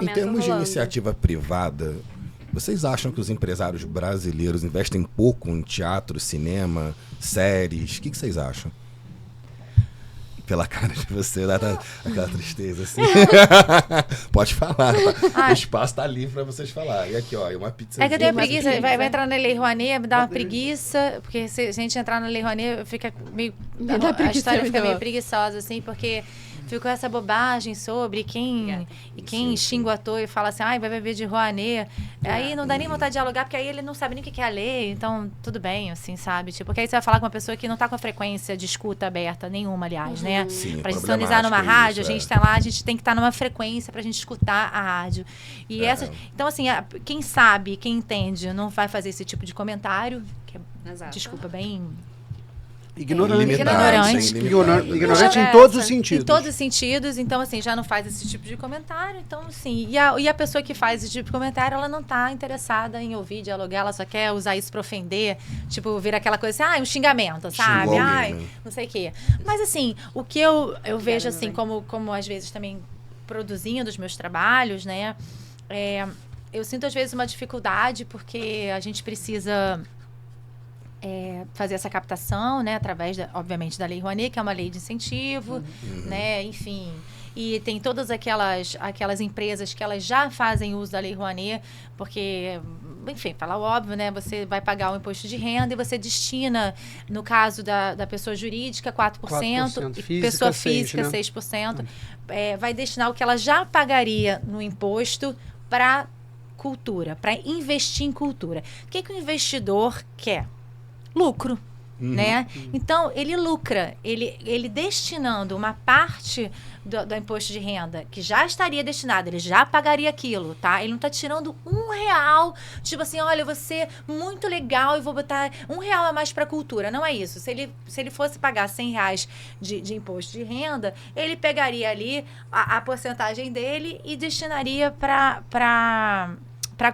Em termos de rolando. iniciativa privada, vocês acham que os empresários brasileiros investem pouco em teatro, cinema, séries? O que vocês acham? Pela cara de você, dá aquela tristeza assim. Pode falar, tá? O espaço tá livre pra vocês falarem. E aqui, ó, uma pizza. É que eu tenho preguiça, vai entrar na Lei Rouanet, me dá uma preguiça, porque se a gente entrar na Lei Rouanet, fica meio... A história fica meio preguiçosa, assim, porque ficou essa bobagem sobre quem xinga o ator e fala assim, ai, vai beber de Rouanet. Aí não dá nem vontade de dialogar, porque aí ele não sabe nem o que é a lei, então tudo bem, assim, sabe? Tipo, porque aí você vai falar com uma pessoa que não tá com a frequência de escuta aberta, nenhuma, aliás, né? Sim, pra sintonizar numa rádio, a gente tá lá, a gente tem que estar numa frequência pra gente escutar a rádio. E então, assim, quem sabe, quem entende, não vai fazer esse tipo de comentário, que é, desculpa, bem... Ignorante em É, todos os sentidos. Em todos os sentidos, então assim, já não faz esse tipo de comentário, então assim, e a pessoa que faz esse tipo de comentário, ela não tá interessada em ouvir, dialogar, ela só quer usar isso pra ofender, tipo, vir aquela coisa assim, um xingamento, sabe? Não sei o quê. Mas assim, o que eu vejo assim, como às vezes também produzindo os meus trabalhos, né, eu sinto às vezes uma dificuldade, porque a gente precisa... fazer essa captação, né, através, obviamente, da Lei Rouanet, que é uma lei de incentivo, né, enfim. E tem todas aquelas empresas que elas já fazem uso da Lei Rouanet, porque, enfim, falar o óbvio, né, você vai pagar o imposto de renda e você destina, no caso da pessoa jurídica, 4%, pessoa física, 6%, vai destinar o que ela já pagaria no imposto para cultura, para investir em cultura. O que o investidor quer? Lucro, né? Então, ele lucra, ele destinando uma parte do imposto de renda que já estaria destinado, ele já pagaria aquilo, tá? Ele não está tirando R$1, tipo assim, olha, você muito legal e vou botar R$1 a mais para cultura. Não é isso. Se ele fosse pagar R$100 de imposto de renda, ele pegaria ali a porcentagem dele e destinaria para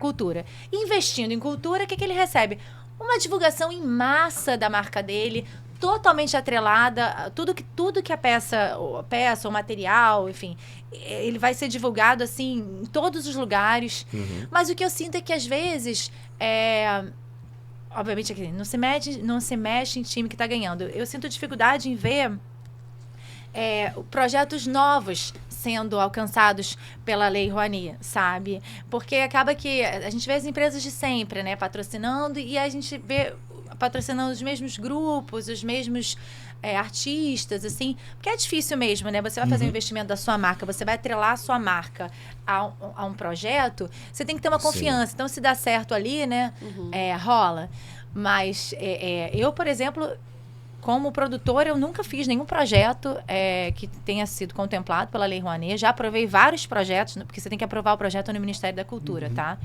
cultura. Ou em cultura, o que ele recebe? Uma divulgação em massa da marca dele, totalmente atrelada, tudo que a peça, o material, enfim, ele vai ser divulgado assim em todos os lugares. Mas o que eu sinto é que às vezes, obviamente, não se mexe em time que está ganhando. Eu sinto dificuldade em ver projetos novos sendo alcançados pela Lei Rouanet, sabe? Porque acaba que a gente vê as empresas de sempre, né, patrocinando, e a gente vê patrocinando os mesmos grupos, os mesmos artistas, assim, porque é difícil mesmo, né? Você vai fazer um investimento da sua marca, você vai atrelar a sua marca a um projeto, você tem que ter uma confiança. Então, se dá certo ali, né, rola. Mas eu, por exemplo... Como produtora, eu nunca fiz nenhum projeto que tenha sido contemplado pela Lei Rouanet. Já aprovei vários projetos, porque você tem que aprovar o projeto no Ministério da Cultura, tá?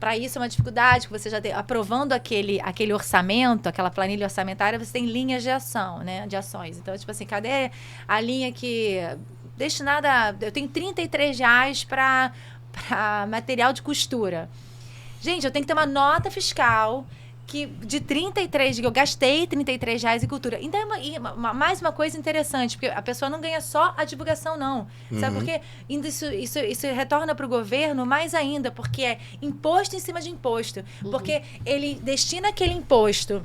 Para isso é uma dificuldade, que você já tem, aprovando aquele orçamento, aquela planilha orçamentária, você tem linhas de ação, né? De ações. Então, tipo assim, cadê a linha que... destinada... Eu tenho R$33 para material de costura. Gente, eu tenho que ter uma nota fiscal... de 33, que eu gastei R$33 em cultura. Então, mais uma coisa interessante, porque a pessoa não ganha só a divulgação, não. Sabe por quê? Isso retorna para o governo mais ainda, porque é imposto em cima de imposto. Porque ele destina aquele imposto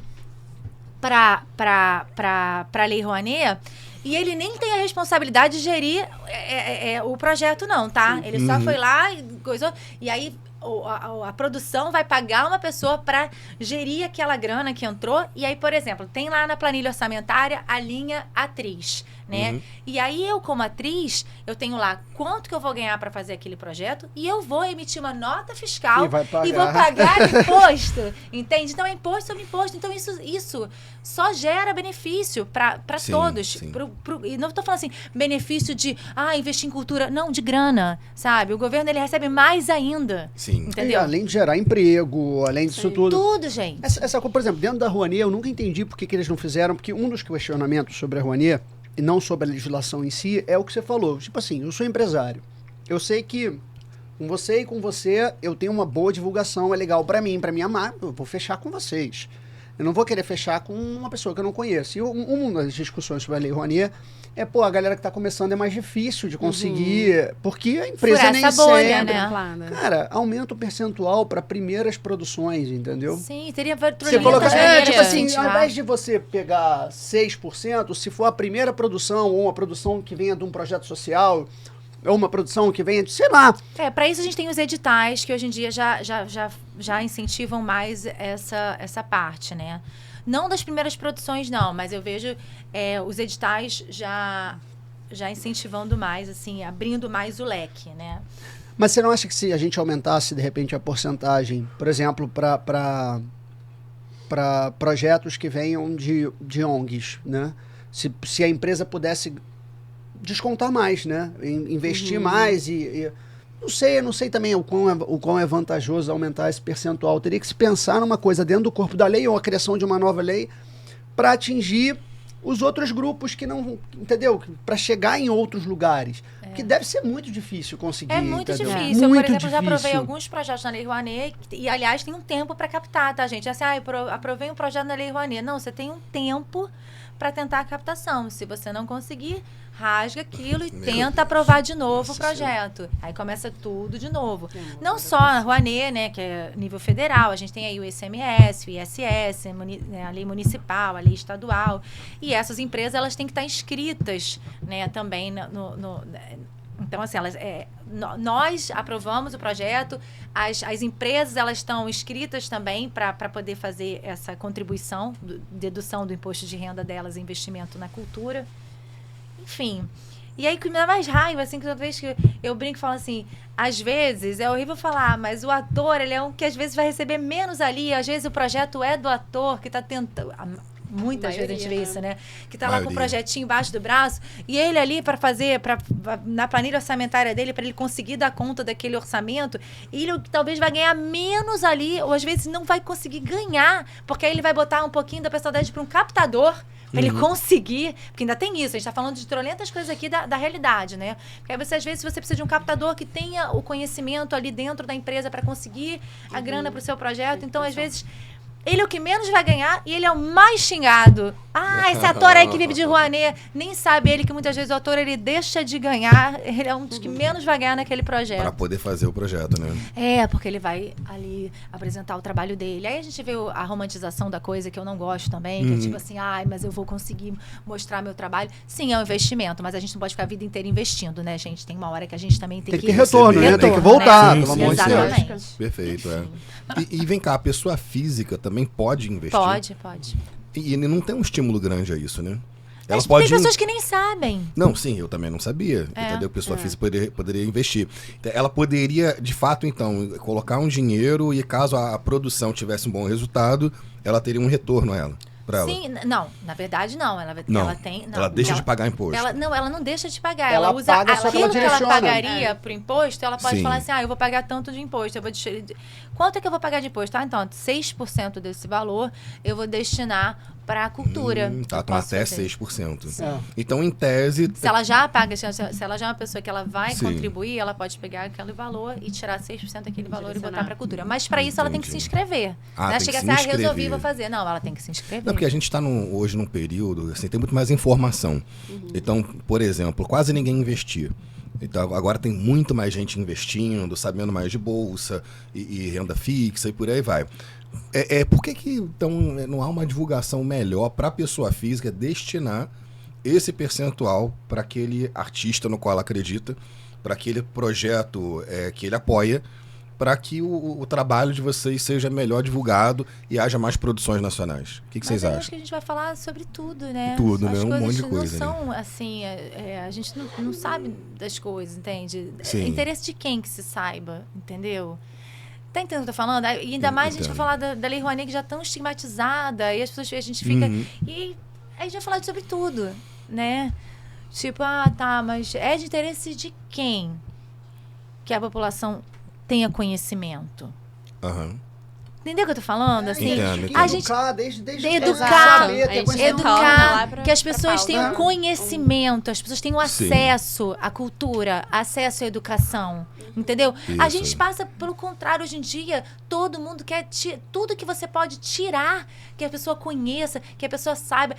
para a Lei Rouanet e ele nem tem a responsabilidade de gerir o projeto, não, tá? Ele só foi lá e coisou. E aí... A produção vai pagar uma pessoa para gerir aquela grana que entrou. E aí, por exemplo, tem lá na planilha orçamentária a linha atriz, né? E aí eu, como atriz, eu tenho lá quanto que eu vou ganhar para fazer aquele projeto e eu vou emitir uma nota fiscal e vou pagar imposto, entende? Então é imposto sobre imposto. Então isso só gera benefício para todos. E não estou falando assim, benefício de investir em cultura, não, de grana, sabe? O governo ele recebe mais ainda. Entendeu? E além de gerar emprego, além disso tudo. Tudo, gente. Essa coisa, por exemplo, dentro da Rouanet, eu nunca entendi por que eles não fizeram, porque um dos questionamentos sobre a Rouanet, e não sobre a legislação em si, é o que você falou. Tipo assim, eu sou empresário. Eu sei que com você eu tenho uma boa divulgação, é legal pra mim, pra minha marca, eu vou fechar com vocês. Eu não vou querer fechar com uma pessoa que eu não conheço. E uma das discussões sobre a Lei Rouanet a galera que está começando é mais difícil de conseguir, porque a empresa furar nem essa bolha, sempre... né? Cara, aumenta o percentual para primeiras produções, entendeu? Sim, teria Você coloca, maneiras tipo de assim, ao incentivar. invés de você pegar 6%, se for a primeira produção, ou uma produção que venha de um projeto social, ou uma produção que venha de, sei lá. Para isso a gente tem os editais, que hoje em dia já incentivam mais essa parte, né? Não das primeiras produções, não, mas eu vejo os editais já incentivando mais, assim, abrindo mais o leque, né? Mas você não acha que se a gente aumentasse, de repente, a porcentagem, por exemplo, para projetos que venham de ONGs, né? Se a empresa pudesse descontar mais, né? Investir mais e não sei também o quão é vantajoso aumentar esse percentual. Teria que se pensar numa coisa dentro do corpo da lei ou a criação de uma nova lei para atingir os outros grupos que não, entendeu? Para chegar em outros lugares. Que deve ser muito difícil conseguir. É muito entendeu? difícil. Eu, por Muito exemplo, já aprovei difícil. alguns projetos na Lei Rouanet e, aliás, tem um tempo para captar, tá, gente? Assim, aprovei um projeto na Lei Rouanet. Não, você tem um tempo para tentar a captação. Se você não conseguir, rasga aquilo e tenta aprovar de novo o projeto. Aí começa tudo de novo. Não só a Rouanet, né, que é nível federal, a gente tem aí o ICMS, o ISS, a lei municipal, a lei estadual. E essas empresas, elas têm que estar inscritas, né, também então, assim, nós aprovamos o projeto, as empresas, elas estão inscritas também para poder fazer essa contribuição, dedução do imposto de renda delas, investimento na cultura. Enfim. E aí, o que me dá mais raiva, assim, que toda vez que eu brinco e falo assim, às vezes, é horrível falar, mas o ator, ele é um que às vezes vai receber menos ali, às vezes o projeto é do ator que está tentando... Muitas vezes a gente vê isso, né? Que tá lá com o projetinho embaixo do braço e ele ali para fazer, na planilha orçamentária dele, para ele conseguir dar conta daquele orçamento, ele talvez vai ganhar menos ali, ou às vezes não vai conseguir ganhar, porque aí ele vai botar um pouquinho da personalidade para um captador, para ele conseguir, porque ainda tem isso, a gente tá falando de trolentas coisas aqui da realidade, né? Porque aí você, às vezes, você precisa de um captador que tenha o conhecimento ali dentro da empresa para conseguir a grana para o seu projeto, então às vezes... Ele é o que menos vai ganhar e ele é o mais xingado. Ah, esse ator aí que vive de Rouanet, nem sabe ele que muitas vezes o ator ele deixa de ganhar, ele é um dos que menos vai ganhar naquele projeto. Para poder fazer o projeto, né? Porque ele vai ali apresentar o trabalho dele. Aí a gente vê a romantização da coisa que eu não gosto também, que é tipo assim, mas eu vou conseguir mostrar meu trabalho. Sim, é um investimento, mas a gente não pode ficar a vida inteira investindo, né, gente? Tem uma hora que a gente também tem que... ter retorno, né? Tem que voltar, pelo amor de Deus. Exatamente. Perfeito, E vem cá, a pessoa física também pode investir? Pode. E não tem um estímulo grande a isso, né? Ela Mas pode... tem pessoas que nem sabem. Não, sim, eu também não sabia, entendeu? Pessoa física poderia investir. Ela poderia, de fato, então, colocar um dinheiro e caso a produção tivesse um bom resultado, ela teria um retorno a ela. Sim, não, na verdade não. Ela tem. Não, ela deixa de pagar imposto. Ela não deixa de pagar. Ela Ela usa paga, só que ela aquilo que ela direciona. pagaria pro imposto, ela pode Sim. falar assim: eu vou pagar tanto de imposto. Quanto é que eu vou pagar de imposto? Então, 6% desse valor eu vou destinar para a cultura. Então até 6%. É. Então, em tese... Se ela já paga, se ela já é uma pessoa que ela vai Sim. contribuir, ela pode pegar aquele valor e tirar 6% daquele valor e botar para a cultura. Mas para isso ela tem que se inscrever. Não é tem chegar que assim, se resolvi, inscrever. vou fazer. Não, ela tem que se inscrever. Não, porque a gente está hoje num período, assim, tem muito mais informação. Então, por exemplo, quase ninguém investia. Então, agora tem muito mais gente investindo, sabendo mais de bolsa e renda fixa e por aí vai. Por que então não há uma divulgação melhor para a pessoa física destinar esse percentual para aquele artista no qual ela acredita, para aquele projeto que ele apoia, para que o trabalho de vocês seja melhor divulgado e haja mais produções nacionais? O que vocês Mas eu acham? acho que a gente vai falar sobre tudo, né? Tudo, As né? Um coisas monte de coisa, não são assim, a gente não sabe das coisas, entende? Sim. É interesse de quem que se saiba, entendeu? Tá entendendo o que eu tô falando? E ainda mais a gente vai falar da Lei Rouanet, que já é tão estigmatizada, e as pessoas, a gente fica... E aí a gente vai falar sobre tudo, né? Tipo, mas é de interesse de quem que a população tenha conhecimento? Entendeu o que eu tô falando? Assim, Entendo. a gente Educar, desde educar, saber, ter conhecimento. educar, que as pessoas pra tenham falar. conhecimento, as pessoas tenham Sim. acesso à cultura, acesso à educação, entendeu? A Isso. gente passa pelo contrário hoje em dia, todo mundo quer tudo que você pode tirar, que a pessoa conheça, que a pessoa saiba.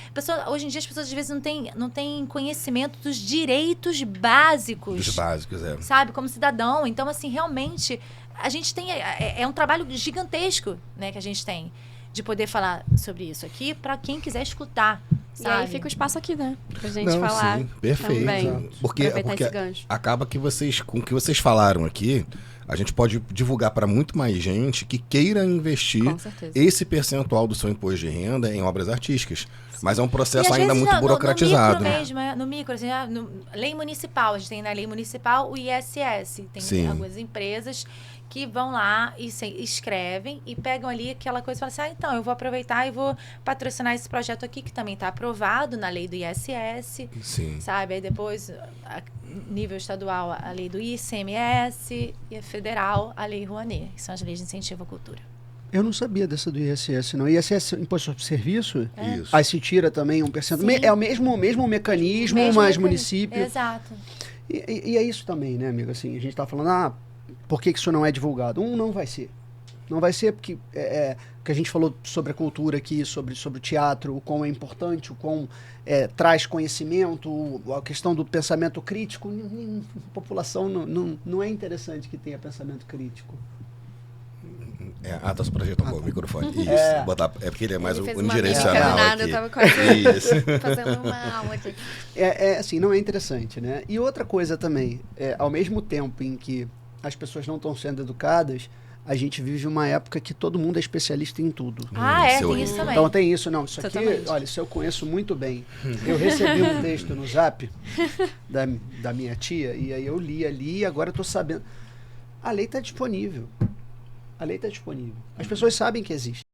Hoje em dia as pessoas às vezes não têm conhecimento dos direitos básicos. Dos básicos, Sabe, como cidadão. Então, assim, realmente, a gente tem... É um trabalho gigantesco, né, que a gente tem, de poder falar sobre isso aqui para quem quiser escutar, E sabe? aí fica o espaço aqui, né? Pra gente Não, falar sim, perfeito. também. Porque Aproveitar esse gancho. acaba que com o que vocês falaram aqui, a gente pode divulgar para muito mais gente que queira investir Com certeza. esse percentual do seu imposto de renda em obras artísticas. Mas é um E, processo às ainda vezes, muito burocratizado. No micro mesmo, no micro, assim, lei municipal. A gente tem na lei municipal o ISS. Tem Sim. algumas empresas que vão lá e escrevem e pegam ali aquela coisa e falam assim, então, eu vou aproveitar e vou patrocinar esse projeto aqui, que também está aprovado na lei do ISS, Sim. sabe? Aí depois, nível estadual, a lei do ICMS e a federal, a lei Rouanet, que são as leis de incentivo à cultura. Eu não sabia dessa do ISS, não. ISS, Imposto sobre Serviço? Isso. Aí se tira também 1%. Sim. É o mesmo mecanismo, Mesmo mas mecanismo. município. Exato. E é isso também, né, amigo? Assim, a gente tá falando, por que isso não é divulgado? Não vai ser. Não vai ser porque que a gente falou sobre a cultura aqui, sobre o teatro, o quão é importante, o quão traz conhecimento, a questão do pensamento crítico. A população não é interessante que tenha pensamento crítico. Tá só pra ajeitar um pouco o microfone. Isso. É porque ele é mais Ele fez uma unidirecional mímica do nada, aqui. eu tava quase Isso. fazendo uma aula aqui. Assim, não é interessante, né? E outra coisa também, ao mesmo tempo em que as pessoas não estão sendo educadas, a gente vive uma época que todo mundo é especialista em tudo. Seu tem isso livro. também. Então tem isso, não. Isso aqui, Totalmente. olha, isso eu conheço muito bem. Eu recebi um texto no Zap da minha tia, e aí eu li ali e agora eu tô sabendo. A lei está disponível. A lei está disponível. As pessoas sabem que existe.